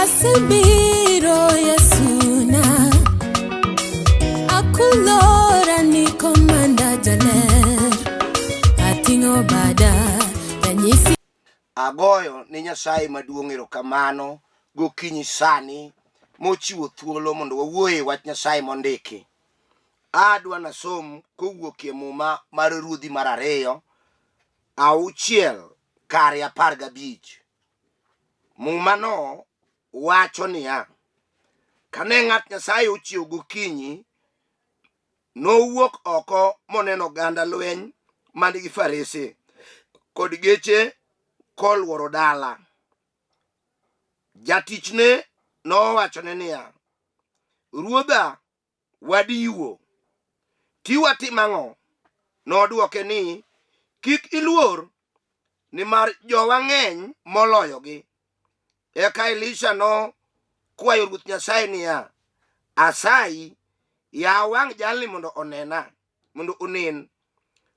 Asebiro Yesuna Akulora ni komanda jaler Atingo bada Danyisi Agoyo ni Nyasaye maduong' erokamano gokinyi sani mochiwo thuolo mondo wawuoye wach Nyasaye mondiki. Adwa nasom kowuokie muma mar Ruodhi mar 2 auchiel kare 15. Muma no wacho niya: kane ng'at Nyasaye ochiew gokinyi, nowuok oko moneno oganda lweny manigi farese kod geche koluoro dala. Jatichne nowachone niya: Ruodha, wadiwo, tiwatim ang'o? Nodwoke ni, kik iluor, nimar jowa ng'eny moloyogi. Eka Elisha kwayo Ruoth Nyasaye niya: asayi, yaw wang' jalni mondo onena, mondo onen.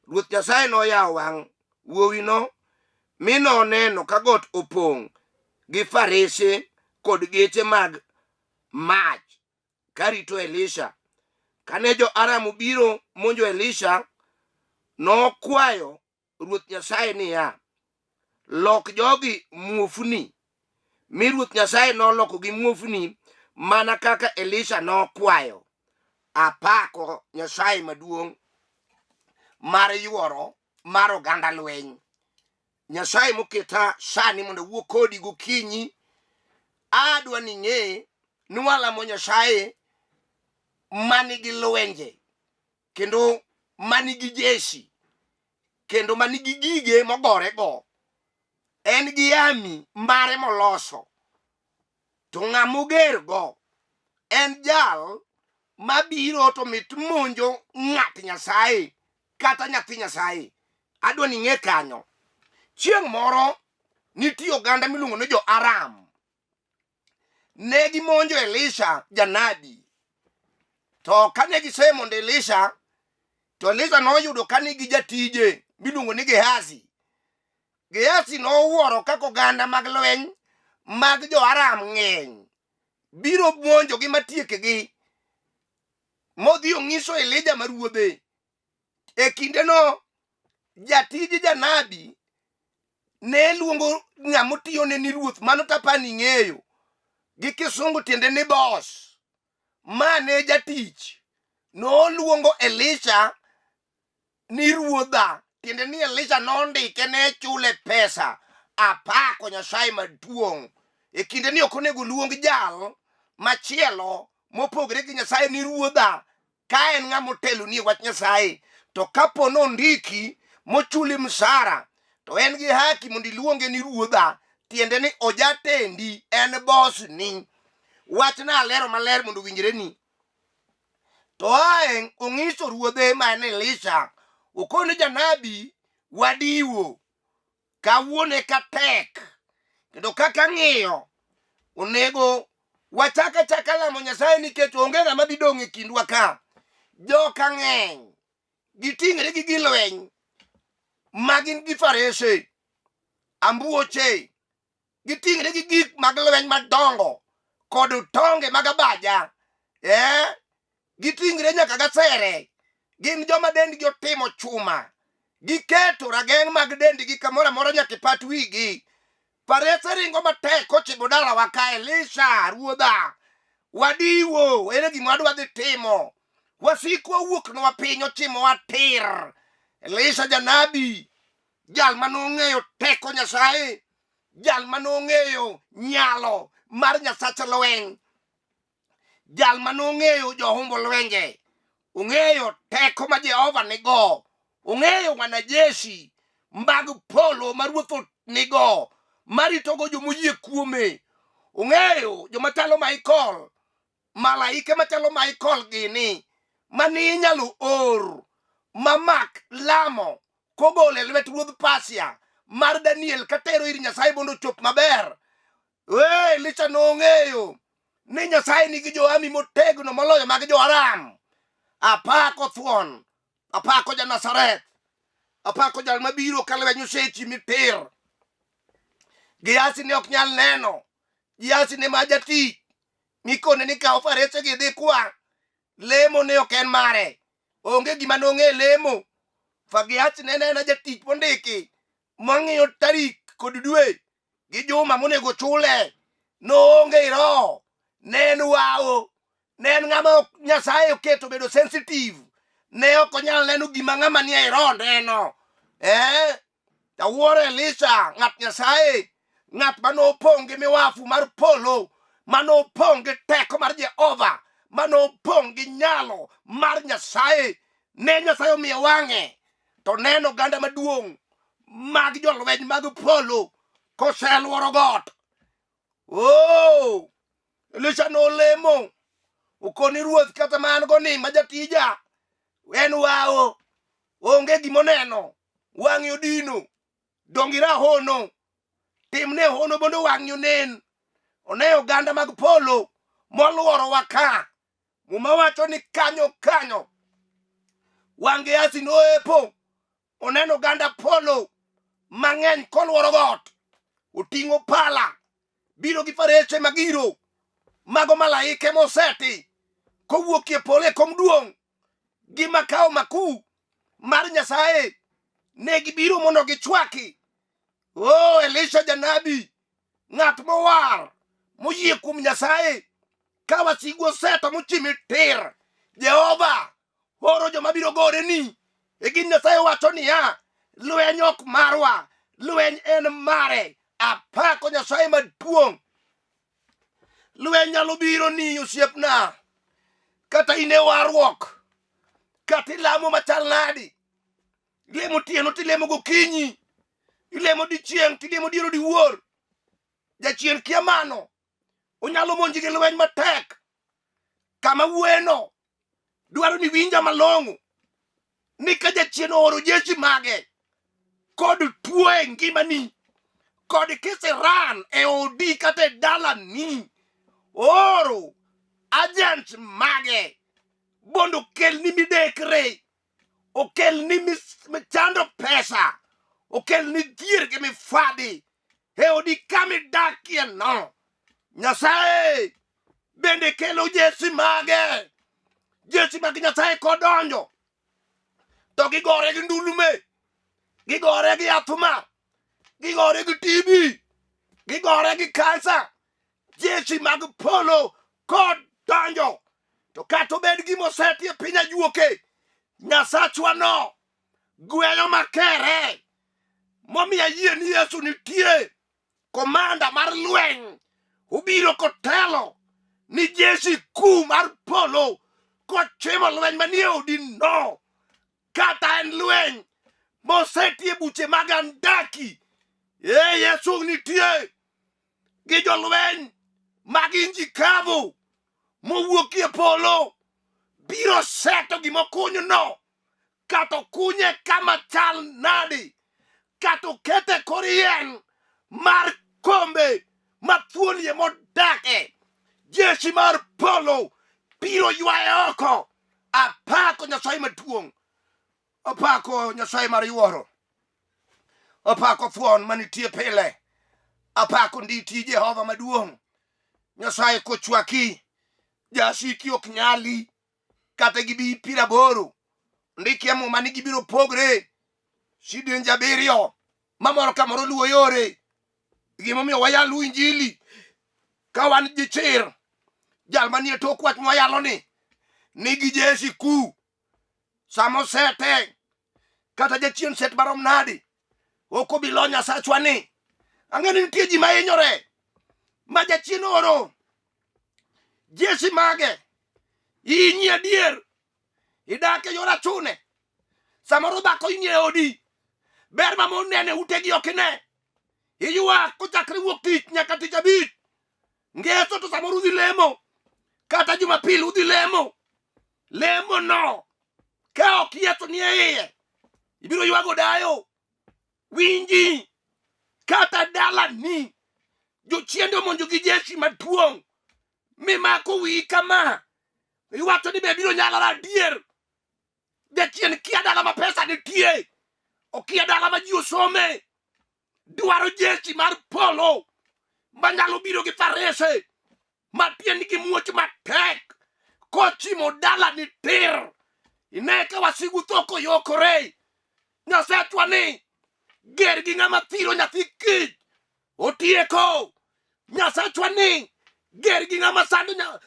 Ruoth Nyasaye noyawo wang' wuowino mi noneno ka got opong' gi farese kod geche mag mach karito Elisha. Kane jo-Aram obiro monjo Elisha, nokwayo Ruoth Nyasaye niya: lok jogi muofni. Mi Ruoth Nyasaye nolokogi muofni mana kaka Elisha nokwayo. Apako Nyasaye maduong' mar yuoro mar oganda lweny. Nyasaye moketa sani mondo wuo kodi gokinyi, adwa ni ng'e ni walamo Nyasaye manigi lwenje, kendo manigi jeshi, kendo manigi gige mogore go. En gi ami mare moloso, to ng'amoger go en jal mabiro to mit monjo ng'at Nyasaye kata nyathi Nyasaye. Adwa ni ng'e kanyo. Chieng' moro nitie oganda miluongo ni jo-Aram. Ne gimonjo Elisha janabi. To kane gisemondo Elisha, to Elisha noyudo ka nigi jatije miluongo ni Gehazi. Gehazi nowuoro kaka oganda mag lweny mag jo-Aram ng'eny, biro monjogi matiekgi, modhi ong'iso Elija ma ruodhe. E kindeno jatije janabi ne luongo ng'amotiyone ni ruoth, mano tapani ng'eyo, gi kisungu tiende ni boss. Mane jatich noluongo Elisha ni ruodha, tiende ni Elisha nondike, ne chule pesa. Apako Nyasaye maduong'. E kinde ni ok onego luong jal machielo mopogre gi Nyasaye ni ruodha ka en ng'ama otelo ni wach Nyasaye. To kapo nondiki mochuli msara, to en gi haki mondo iluonge ni ruodha, tiende ni ojatendi, en boss ni. Wachna lero maler mondo winjre ni. To aeng' ong'iso ruodhe ma en Elisha, okone janabi, wadiwo, kawuone ka tek, kendo kaka ng'iyo, onego wachaka lamo Nyasaye nikech onge ng'ama dhi dong' e kindwa ka. Joka ng'eny, giting're gi gilweny, magin gi farese, ambuoche, giting're gi gik mag lweny madongo, kod tonge mag abaja, giting're nyaka gasere. Gin joma dendgi otimo chuma, giketo rageng' mag dendgi kamoro amora nyaka pat wigi. Farese ringo matek kochibo dalawa ka. Elisha, ruodha, wadiwo, ere gima wadwa dhi timo? Wasiko wawuoknwa piny, ochimowa tir. Elisha janabi, jal manong'eyo teko Nyasaye, jal manong'eyo nyalo mar Nyasach lweny, jal manong'eyo johumbo lwenje, ong'eyo teko ma Jehova nigo, ong'eyo wanajeshi mag polo ma ruoth nigo, maritogo jomoyie kuome, ong'eyo jomachalo Michael, malaike machalo Michael gini, mani inyalo or mamak lamo kogolo e lwet ruodh Pasia mar Daniel katero ir Nyasaye mondo chop maber. Elisha nong'eyo ni Nyasaye nigi joami motegno moloyo mag jo-Aram. Apako thuon, apako ja-Nazareth, apako jal mabiro ka lweny osechi mitir. Gehazi ne ok nyal neno Yasi ne majati mikone ni kaw farese gi dhi kwa lemo ne ok en mare onge gima nong'e lemo Fagiati ne en jatich mondiki mang'iyo tarik kod dwe gi juma monego chule noonge roho ne en wao ne en ng'ama Nyasaye oketo bedo sensitive ne ok onyal neno gima ng'ama nie roho neno Awuoro Elisha ng'at Nyasaye ng'at manopong' gi miwafu mar polo manopong' gi teko mar Jehova manopong' gi nyalo mar Nyasaye ne Nyasaye omiyo wang'e to neno ganda maduong' mag jolweny mag polo koseluoro got. Elisha nolemo okoni ruoth kata man go ni majatija en wao onge gimoneno wang'e odino dongira hono timne hono bondo wang'e onen oneyo ganda mag polo moluoro waka muma wacho ni kanyo wang'e asi noepo oneno ganda polo mang'eny koluoro got oting'o pala biro gi farese magiro mago malaike moseti kowuokie polo e kom duong' gi makao makuu mar Nyasaye ne gibiro mondo gichwaki. Elisha janabi ng'at mowar moyie kuom Nyasaye ka wasigu oseto mochimi tir Jehova oro joma biro gore ni gin Nyasaye wacho niya lweny ok marwa lweny en mare. Apako Nyasaye maduong'. Lweny nyalo biro ni osiepna kata ine warruok kata ilamo machal nadi ilemo tieno tilemo gokinyi ilemo dichieng' tilemo diero diwuor jachien kia mano onyalo monji gi lweny matek kama wueno dwaro ni winja malong'o ni ka jachien oro jeshi mage kod tuo e ngimani kod kiseran e odi kata e dalani oro agent mage bondo okelni midekre okelni michando pesa okelni dhier gi mifwadi e odi kamidakie no. Nyasaye bende kelo jeshi mage Nyasaye kodonjo to gigore gi ndulume gigore gi athuma gigore gi TB gigore gi kansa jeshi mag polo kod donjo to kata obed gimoseti e piny ajuoke Nyasachwa no gweyo makere momiyo yie ni Yesu nitie komanda mar lweny ubiro kotelo ni jeshi kuu mar polo kochimo lweny manie odi no kata en lweny moseti e buche mag andaki Yesu nitie gi jolweny mag inji kavu mowuokie polo biro seto gimokuny no kata okunye kama chal nadi kata okete kor yien mar kombe mathuonie modake jeshi mar polo biro ywaye oko. Apako Nyasaye maduong'. Apako Nyasaye mar yuoro. Apako thuon manitie pile. Apako nditi Jehova maduong'. Nyasaye kochwaki jasiki ok nyali kata gibi 80 ndike muma ni gibiro pogre Sidieng jabiriyo mamoro kamoro luwo yore gimomiyo wayalu injili ka wan gichir jal manie tok wach mwayalo ni nigi jeshi kuu samosete kata jachien set barom nadi oko bilo Nyasachwa ni ang'eni nitie ji mahinyore ma jachien oro jeshi mage inyi adier idake yora chune samoro dhako inye odi ber mamon nene utegi okine iyuak kochakre wuok tich nyaka tich abich ngeso to samoro udhi lemo kata Jumapil udhi lemo no ka ok Yesu ni e iye ibiro ywago dayo winji kata dalani jochiende omonjo gi jeshi maduong' mimako wi kama iwacho ni be biro nyalore adier jachien kia dala ma pesa nitie okia dala ma ji osome dwaro jeshi mar polo manyalo biro gi farese matiend gi muoch matek kochimo dala ni tir. Ine ka wasigu thoko yokore. Nyasachwa ni ger gi ng'ama thiro nyathi kich otieko. Nyasachwa ni ger gi ng'ama sando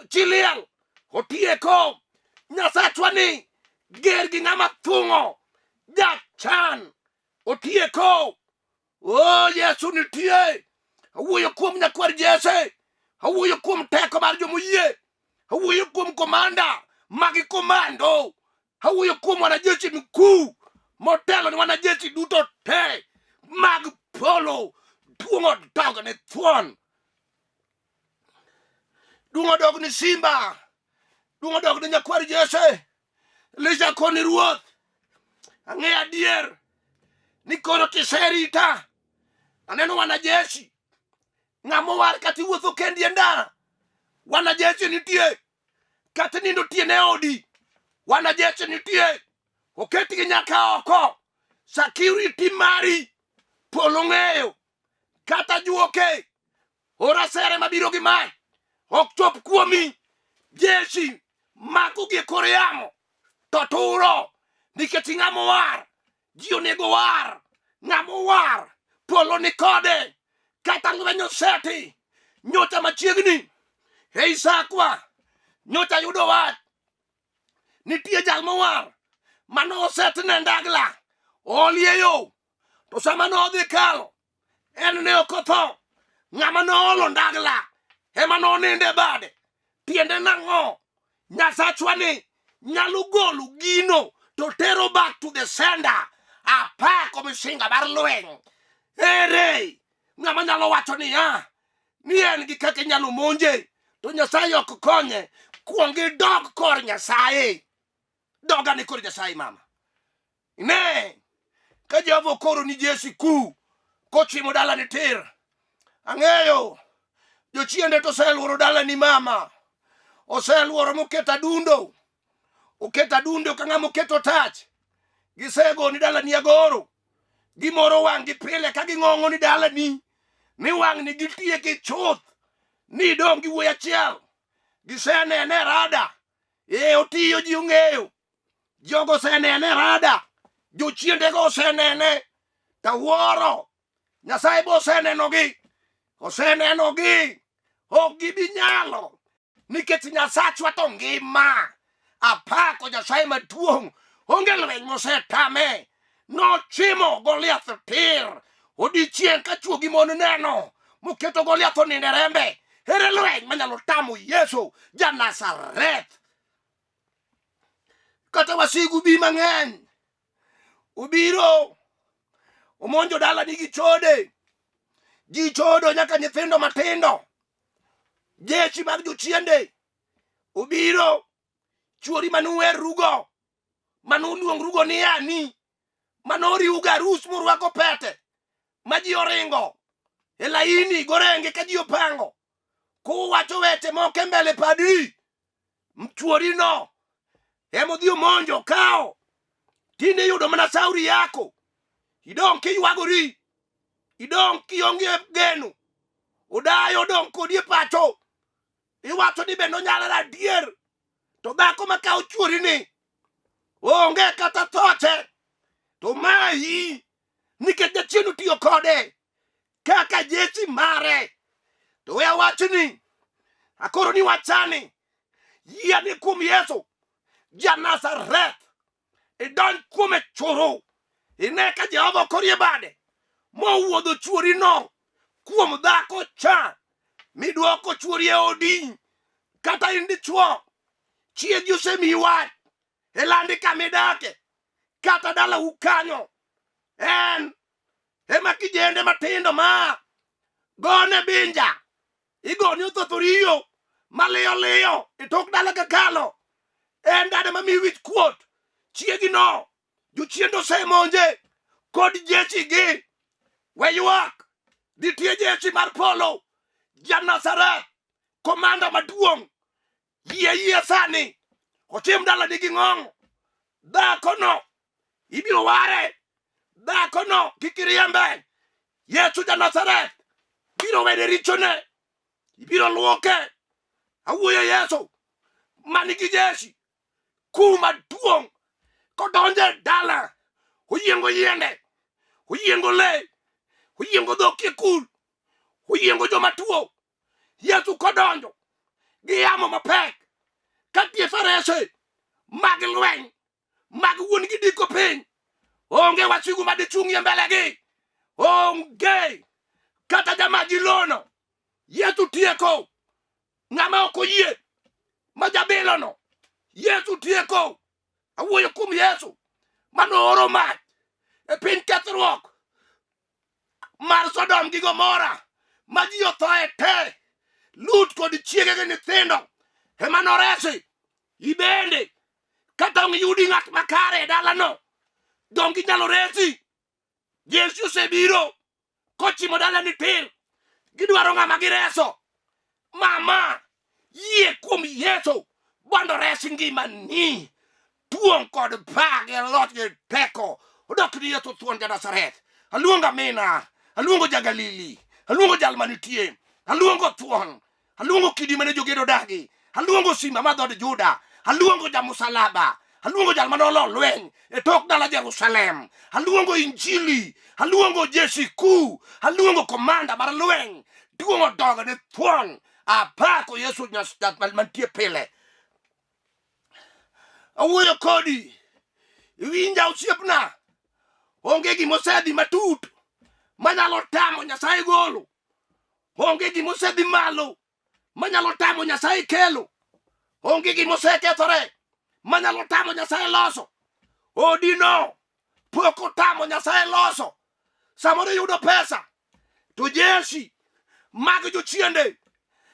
chiliel otieko. Nyasachwa ni ger gi ng'ama thung'o jachan otieko. Oh, Yesu nitie. Awuoyo kuom nyakwar Jesse. Awuoyo kuom teko mar jomoyie. Awuoyo kuom komanda magi komando. Awuoyo kuom wanajeshi mkuu motelo ni wanajeshi duto te mag polo. Duong'o dog ni thuon. Duong'o dog ni simba. Duong'o dog ni nyakwar Jesse. Lisha koni ruoth. Ang'e adier ni koro kiserita. Aneno wanajeshi ng'amo war kati wuotho kendi enda. Wanajeshi nitie kati nindo tiene odi. Wanajeshi nitie oketi gi nyaka oko. Security mari polo ng'eyo kata juoke ora sere mabiro gi mai ok chop kuomi. Jeshi mako gi kore yamo to turo nikech ng'amo war ji onego war. Ng'amo war polo ni kode kata lwenyo seti nyocha machiegni hei sakwa nyocha yudo wach nitie jal mowar mano osetne ndagla olieyo to sama no odhi kalo en ne okotho. Ng'ama no olo ndagla ema no ninde bade. Tiende nang'o? Nyasachwa ni nyalo golo gino to tero back to the sender. Apako misinga mar lweny. Ere ng'ama nyalo wacho ni ni en gi kaka nyalo monje to Nyasaye ok konye. Kuongi dog kor Nyasaye. Doga ni kor Nyasaye mama. Ne ka Jehova koro ni Jeshi ku kochimo dala ni tir. Ang'eyo jochiende to oseluoro dala ni mama. Oseluoro moketa dundo. Oketa dundo ka ng'ama oketo tach. Gisego ni dala ni agoro. Gimoro wang' gi pile ka ging'ong'o ni dala ni wang' ni gitie gi chuth ni dong' gi wuoy achiel. Gisenene rada. Otiyo ji ong'eyo. Jogo senene rada. Jochiende go osenene. Tawuoro Nyasaye bo osenenogi. Osenenogi. Ok gibi nyalo. Nikech Nyasachwa to ngima. Apako Nyasaye maduong'. Onge lweny mosetame. Nochimo Goliath tir. Odiochieng' ka chwo gi mon neno moketo Goliath oninde rembe. Ere lweny manyalo tamo Yesu ja Nazareth. Kata wasigu bi mang'eny. Ubiro omonjo dala ni gi chode. Ji chodo nyaka nyithindo matindo. Jeshi mag jochiende. Ubiro chuori manuwer rugo. Manunuong rugo ni ani. Manoriu garus murwako pete. Maji oringo. Elaini gorenge ka ji opango. Kuwacho weche moke mbele padi. Mchuori no. Emo dhi omonjo kao. Tine yudo mana sauri yako. Idong kiyuagori. Idong kionge geno. Udayo dong kodi e pacho. Iwacho ni bendo nyala radier. To dhako makao chuori ni. Onge kata thoche. To mahi. Nikech jachienu tiyo kode. Kaka jeshi mare. To we wacho ni. Akoro ni wachani. Yia ni kum Yesu. Ja Nazareth. Idon kume choro. Ineka Jehova korie bade. Mo wuodho chuori no. Kuom dhako cha. Midwoko chuori e odi. Kata indi chuo. Chiegi osemi wach. Elandi kamidake. Kata dala ukanyo. Ema kijende matindo ma. Gone binja. Igoni uthothoriyo. Maliyo liyo. Itok dala kakalo. Dada mami wich kuot. Chiegi no. Jochiendo se monje. Kod jeshi gi. Weyuak. Ditie jeshi mar polo. Ja Nazareth. Komanda maduong'. Yie sani. Otim dala di gi ng'ong. Dhako no. Ibiro ware. Dhako no. Kikiriembe. Yesu ja Nazareth. biro wene richone, ibiro luoke. Awuoyo Yesu manigi jeshi kuma duong' kodonje dala, oyiengo yiende, oyiengo le, oyiengo dhok kul, oyiengo joma tuo. Yesu kodonjo gi yamo mapek ka tie farese mag lweny mag wuon gi diko piny, onge wasigu madichung'ie mbele gi, onge kata jamaji lono. Yesu tieko ng'ama ok oyie majabilono, Yesu tieko. Awuoyo kuom Yesu manooro mach e piny kethruok mar Sodom gi Gomora ma ji othoe te. Lut kod chiege gi nyithindo ema noresi. Ibende kata ong' yudi ng'at makare e dalano, dongi nyalo resi. Yesu osebiro kochimo dalani tir, gidwaro ng'ama gireso. Mama, yie kuom Yesu mondo resi ngimani. Tuong' kod pak e loch gi teko odok ni Yesu thuon ja-Nazareth. Aluongo Amina, aluongo ja-Galili, aluongo jal manitie, aluongo thuon, aluongo kidi mane jogedo dagi, aluongo simba ma dhod Juda, aluongo ja-musalaba, aluongo jal manoloo lweny e tok dala Jerusalem, aluongo injili, aluongo jeshi kuu, aluongo komanda mar lweny. Duong' odogo ne thuon. Apako Yesu mantie pile. Awuoyo kodi, iwinja osiepna, onge gimosedhi matut manyalo tamo Nyasaye golo, onge gimosedhi malo manyalo tamo Nyasaye kelo, onge gimosekethore manyalo tamo Nyasaye loso. Odino pok otamo Nyasaye loso. Samoro yudo pesa to jeshi mag jochiende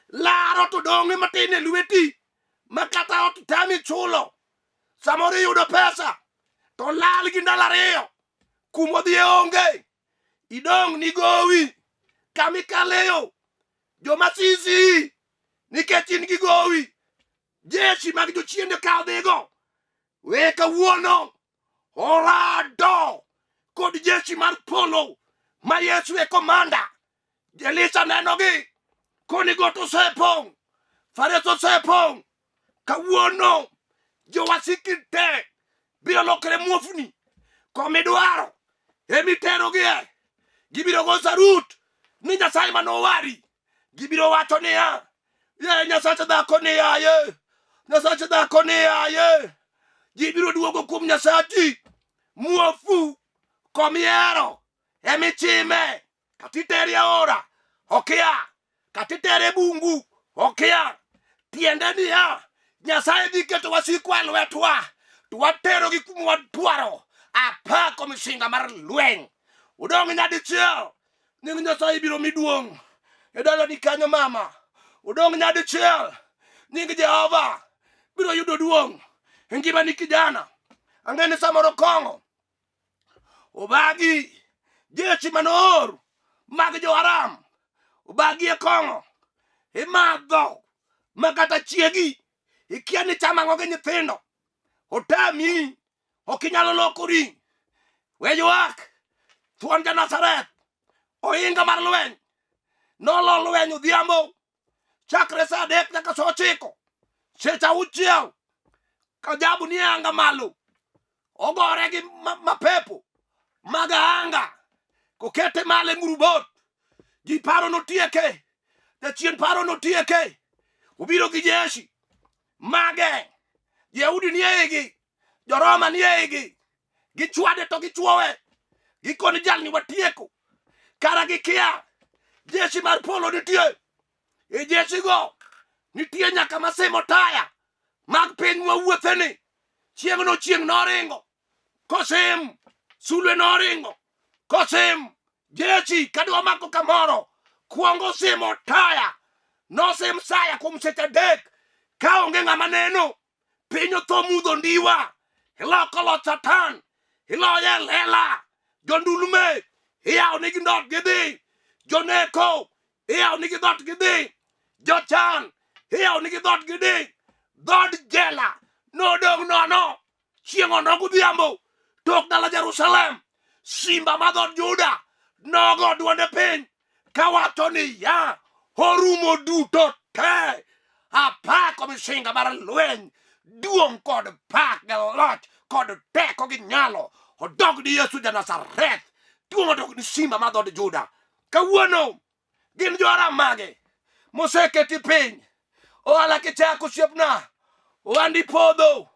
laro to dong'e matin e lweti makata ot tami chulo. Samoro yudo pesa to lal gi ndalo ariyo, kumodhie onge, idong' ni gowi kamikaleyo joma sisi nikech in gi gowi. Jeshi mag jochiende kawo dhigo, we kawuono orado kod jeshi mar polo ma Yesu e komanda. Elisha nenogi koni got osepong', farese osepong'. Kawuono jowasiki te biro lokore muofni. Komidwaro emiterogie. Gibiro go sarut ni Nyasaye manowari. Gibiro wacho niya, ye Nyasache dhako niya, ye Nyasache dhako niya, ye. Gibiro duogo kuom Nyasachi muofu komiero emichime. Katiteri aora okia, katiteri bungu okia. Tiende niya, Nyasaye dhi keto wasikwa e lwetwa, to watero gi kuma wadwaro. Apako misinga mar lweny. Udong' nyadichiel, nying Nyasaye biro miduong' e dalani kanyo mama. Udong' nyadichiel, nying Jehova biro yudo duong' e ngimani kijana. Ang'eni samoro kong'o obagi jeshi manoor mag Jo-Aram, obagi e kong'o imadho makata chiegi ikia ni chamo ang'o gi nyithindo. Otami, ok inyalo lokori. We ywak, thuon ja-Nazareth ohinga mar lweny nolo lweny odhiambo chakre sa 3 nyaka sa 9. Seche 6 kajabu ni anga malo, ogore gi mapepo mag anga kokete male ngurubot. Ji paro notieke, jachien paro notieke. Ubiro gi jeshi mage, Yehudi ni eigi, Jo-Roma ni eigi, gichwade to gichwowe, gikoni jalni watieko. Kara gikia jeshi mar polo nitie. E jeshi go nitie nyaka masimo taya mag piny wawuotheni. Chieng' noringo, kosim sulwe noringo, kosim jeshi kadwa mako kamoro kuongo simo taya. Nosim saya kuom seche 3 ka onge ng'ama neno. Piny otho mudho ndiwa, iloko loch Satan, iloye lela. Jondulume iyawo nigi ndot gidhi, joneko iyawo nigi dhot gidhi, jochan iyawo nigi dhot gidhi. Dhod jela nodong' nono. Chieng' ono godhiambo tok dala Jerusalem, simba ma dhod Juda nogo duonde piny kawacho ni ya orumo duto te apako misinga mar lweny duong' kod pak gi loch kod teko gi nyalo odog ni Yesu ja-Nazareth, duong' odog ni simba mar dhood Juda. Kawuono gin jo-Aram mage moseketi piny, ohala kichako osiepna, ohandi podho,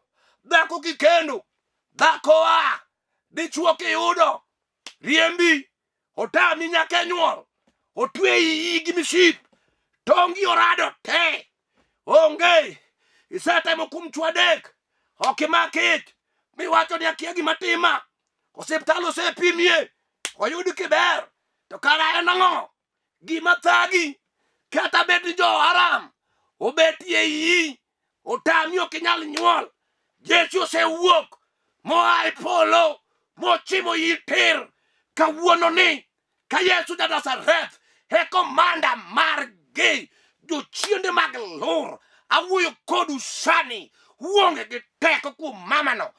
dhako kikendo, dhako dichuo kiyudo, riembi otami nyaka nyuol, otweyi gi miship, tongi orado te, onge isetemo kuom chwo adek, ok imak ich, miwacho ni akia gima tima, osiptal osepimie, oyud kiber, to kara en ang'o? Gima thagi kata bed ni jo-Aram obetie iyi, otami ok inyal nyuol, Yesu osewuok moa e polo mochimo iyi tir. Kawuono ni ka Yesu ja-Nazareth e komanda margi, jochiende mag lur, awuoyo kodu sani, uonge gi teko kuom mamano,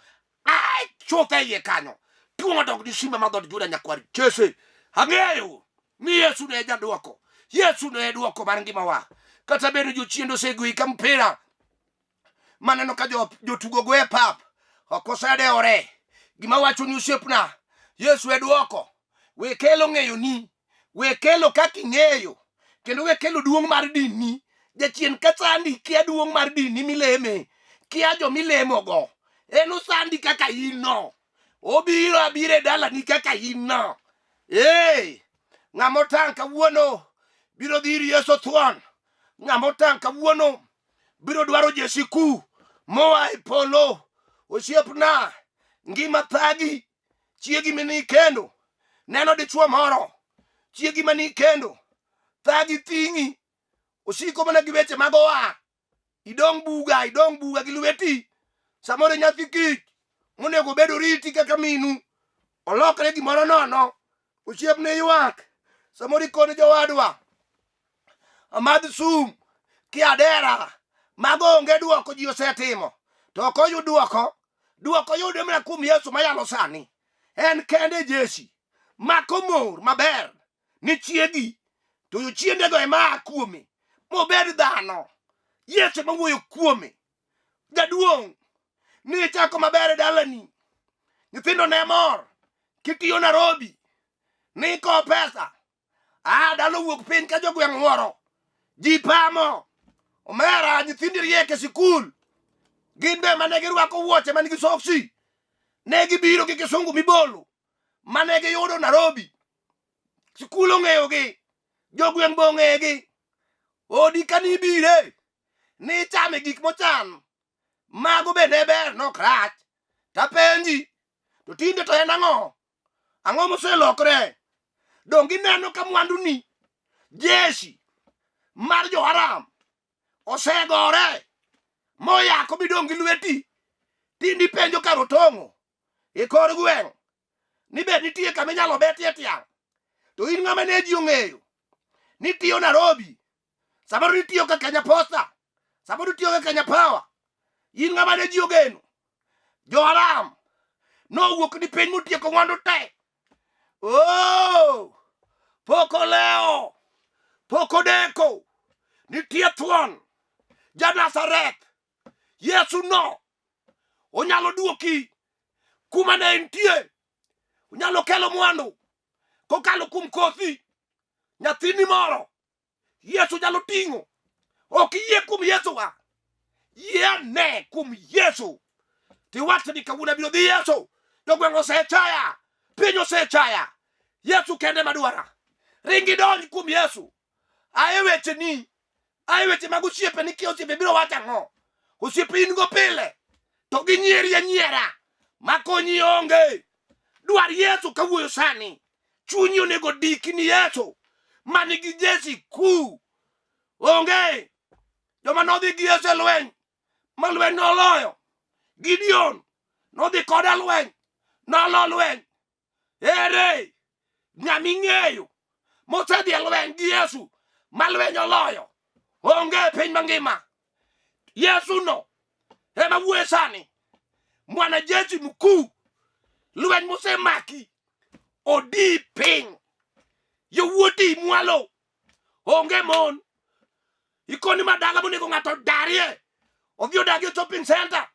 ai chuthe iye kanyo, duong' odog ni simba mar dhood Juda nyakwar Jesse. Ang'eyo ni Yesu ne jaduoko, Yesu ne duoko mar ngimawa. Kata bedo jochiende osegoyi ka mpira, maneno ka jotugo go e pap, ok osedewore. Gima wacho ni osiepna, Yesu e duoko. We kelo ng'eyo ni, we kelo kaka ing'eyo, kendo we kelo duong' mar dini. Jachien ka sandi kia duong' mar dini mileme, kia jo milemogo, en usandi kaka ino, obiro abire dala ni kaka ino. Ng'amotang' kawuono biro dhir Yesu thuon, ng'amotang' kawuono biro dwaro jesiku moa e polo. Osiepna, ngima thagi, chiegi mini kendo, neno dichuo moro, chiegi mani kendo, thagi ting'i, osiko mana gi weche mag oa, idong' buga gi lweti, samoro nyathi kich, monego bedo riti kaka minu, olokre gimoro nono, osiepne ywak, samoro ikone jowadwa, amadh sum, kiadera, mago onge duoko ji osetimo, to ok oyud duoko yude mana kuom Yesu mayalo sani. En kende Jesi mako mor maber ni chiegi, to jochiendego ema kuome, mobed dhano, Yesu mawuoyo kuome. Jaduong' ni chako maber e dalani, nyithindo ne mor, kitiyo Nairobi, ni ko pesa, dalo wuok piny ka jogweng' moro, ji pamo, omera nyithindi riek e sikul, gin be mane girwako wuoche man gi soksi, ne gibiro gi kisungu mibolo, mane giyudo Nairobi, sikul ong'eyogi, jogweng' be ong'egi, odi kanibire, ni chame gik mochan, mago be ne ber nok rach. Tapenji, to tinde to en ang'o? Ang'o moselokre? Dong ineno ka mwandu ni jeshi mar jo-Aram osegore moyako bidong' gi lweti, tindi penjo kar otong'o e kor gweng' ni be nitie kama inyalo betie tiang', to in ng'ama ne ji ong'eyo ni tiyo Nairobi, samoro nitiyo ka Kenya Posta, samoro nitiyo ka Kenya Power, in ng'ama ne ji ogeno. Jo-Aram nowuok ni piny motieko mwandu te. Poko leo, poko deko, nitie thuon, ja-Nazareth, Yesu no, onyalo duoki kuma ne intie, onyalo kelo mwandu, kokalo kum kothi, nyathini moro, Yesu nyalo ting'o, ok iyie kum Yesu wa, yie ne kum Yesu, tiwacho ni kawuono biro dhi Yesu, jogweng' osechaya, piny osechaya, Yesu kende madwara, ringi donj kum Yesu. Ae weche ni, ae weche mag osiepe ni kia osiepe biro wacho ang'o, osiepe in go pile, to ginyieri nyiera, makonyi onge, dwar Yesu kawuoyo sani, chunyi onego diki ni Yesu, manigi Jesi ku, onge, joma nodhi gi Yesu e lweny, ma lweny noloyo, Gideon nodhi koda lweny, nolo lweny, ere, ng'ama ing'eyo mosedhi e lweny gi Yesu ma lweny oloyo, onge piny mangima. Yesu no ema wuoyo sani, mwana Jesi mkuu, lweny mosemaki odi piny, Yowuoti mwalo. Onge mon. Ikoni madala monego ng'ato darie. Odhi odagi shopping center.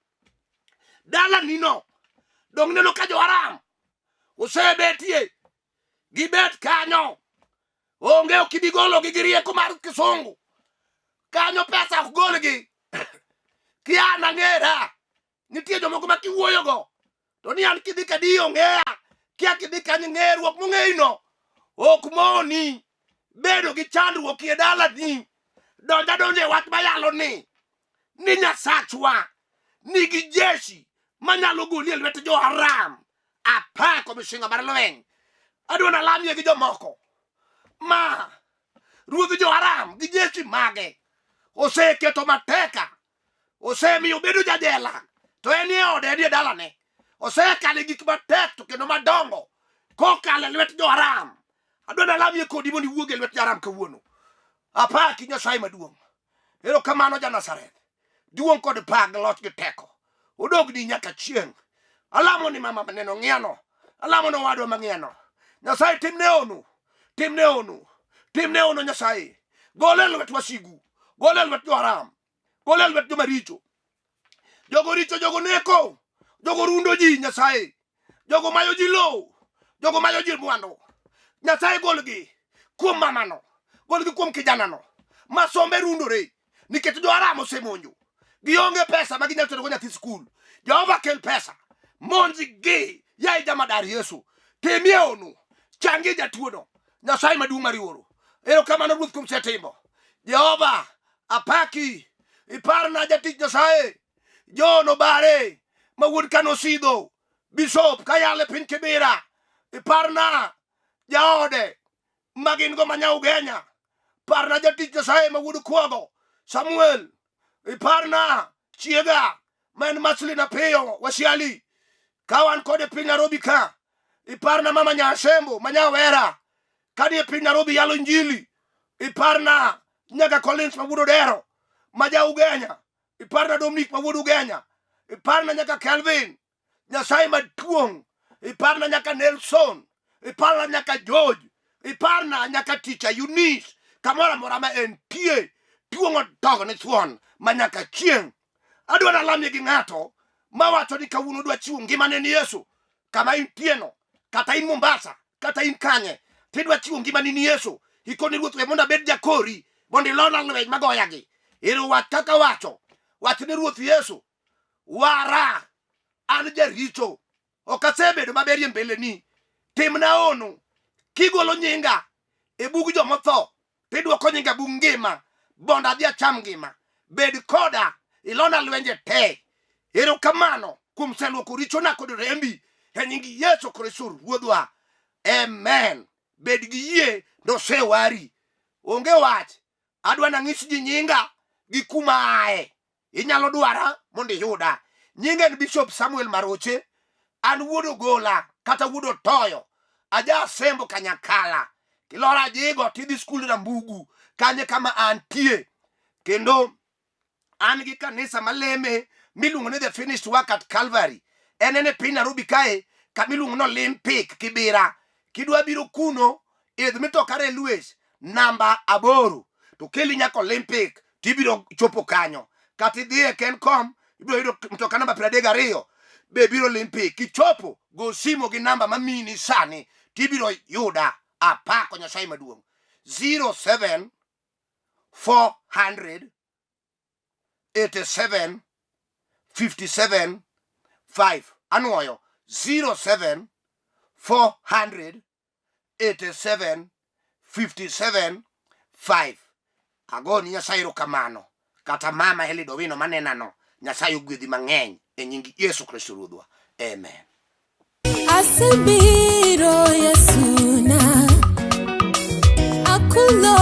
Dala nino. Dong neno ka Jo-Haram osebetie. Gibet kanyo. Onge okibigolo gi rieko mar kisungu. Kanyo pesa ok golgi. Kiana ng'era. Nitie jomoko ma kiwuoyogo. To ni an kidhi kadi ong'eya. Kia kidhi kanyo ng'eruok mong'eino. Ok moni. Bedo gi chandruok e dala ni. Donja wach mayalo ni Nyasachwa nigi jeshi manyalo goli e lwet Jo-Haram. Apako mishinga mar lweny. Adwa nalamie gi jomoko. Ma ruodh Jo-Haram gi jeshi mage oseketo mateka. Osemiyo bedo jadela. To en e ode e dalane. Osekale gik matek to kendo madongo. Kokale lwet Jo-Haram. Adwa nalamie kodi mondo iwuog e lwet Jo-Haram kawuono. Apaki Nyasaye maduong'. Erokamano Ja-Nazareth. Duong' kod pak loch gi teko. Odogni nyaka chieng'. Alamo ni mama maneno ng'iano. Alamo no wadwa mang'iano. Nyasaye timne onu. Timne onu. Timne onu Nyasaye. Gole lwet wasigu. Gole lwet Jo-Haram. Gole lwet jomaricho. Jogo richo, jogo neko. Jogo rundo ji Nyasaye. Jogo mayo ji low. Jogo mayo ji mwandu. Nyasaye golgi kuom mamano. Golgi kuom kijanano. Masombe rundore. Nikech Jo-Haram osemonjo. Gionge pesa ma ginyalo tero go nyathi skul. Jehova kel pesa. Monji gi yaye jamadar Yesu. Temie onu. Changi jatuono. Nyasaye maduong' marioro. Erokamano ruoth kuom setimo. Jehova apaki. Iparna jatich Nyasaye. Jono bare. Ma wuod Kano Sidho. Bishop Kayale piny Kibira. Iparna jaode. Magin go manya Ugenya. Parna jatich Nyasaye ma wuod Kuogo. Samuel. Iparna chiega. Man masli na peyo wasiali. Kawan kode piny Nairobi ka. Iparna mama Nyasembo Manyawera. Kadi e piny Nairobi yalo injili. Iparna Nyaga Collins ma wuod Odero. Maja Ugenya. Iparna Dominic ma wuod Ugenya. Iparna nyaka Kelvin. Nyasaye maduong'. Iparna nyaka Nelson. Iparna nyaka George. Iparna nyaka Teacher Eunice. Kamora mora ma entie. Tuongo dogo ni thuon. Manyaka chieng'. Adwa nalamie gi ng'ato. Mawacho ni kawuono dwa chiwo ngimane ni Yesu. Kama intieno. Kata in Mombasa. Kata in kanye. Tidwa chiwo ngimani ni Yesu. Ikoni ruoth we mondo abed jakori. Mondo ilona lweny magoyagi. Ero wach kaka wacho. Wach ni ruoth Yesu. Wara. An jaricho. Okasebedo maberie mbele ni. Timna onu. Kigolo nyinga. E bug jomotho. Tidwoko nyinga bug ngima. Bonda adhi acham ngima. Bed koda. Ilona lwenje te. Erokamano kuom seluoko richona kod rembi. E nying Yesu Kristo ruodhwa. Amen. Bed gi yie nosewari. Onge wach. Adwa nang'is ji nyinga gi kuma ae. Inyalo dwara mondo iyuda. Nyinga en Bishop Samuel Maroche. An wuod Ogola kata wuod Otoyo. Aja Asembo Kanyakala. Kilora jigo tidhi skul Rambugu. Kanye kama antie. Kendo an gi kanisa maleme miluongo ni The Finished Work at Calvary. Enene piny Nairobi kae kamiluongo no Olympic Kibira. Kidwa biro kuno idh mitoka Railways namba 8 to keli nyaka Olympic tibiro chopo kanyo. Kata idhi Kencom ibiro yudo mtoka namba 32 be biro Olympic. Kichopo go simo gi namba mamini sani tibiro yuda. Apako Nyasaye maduong'. 07 400 87 57 5. Anuoyo 07 400 87 57 5. Agoni Nyasaye erokamano. Kata mama Helidowino manenano. Nyasaye ogwedhi mang'eny e nying Yesu Kristo ruodhwa. Amen. Asebiro Yesu na akulo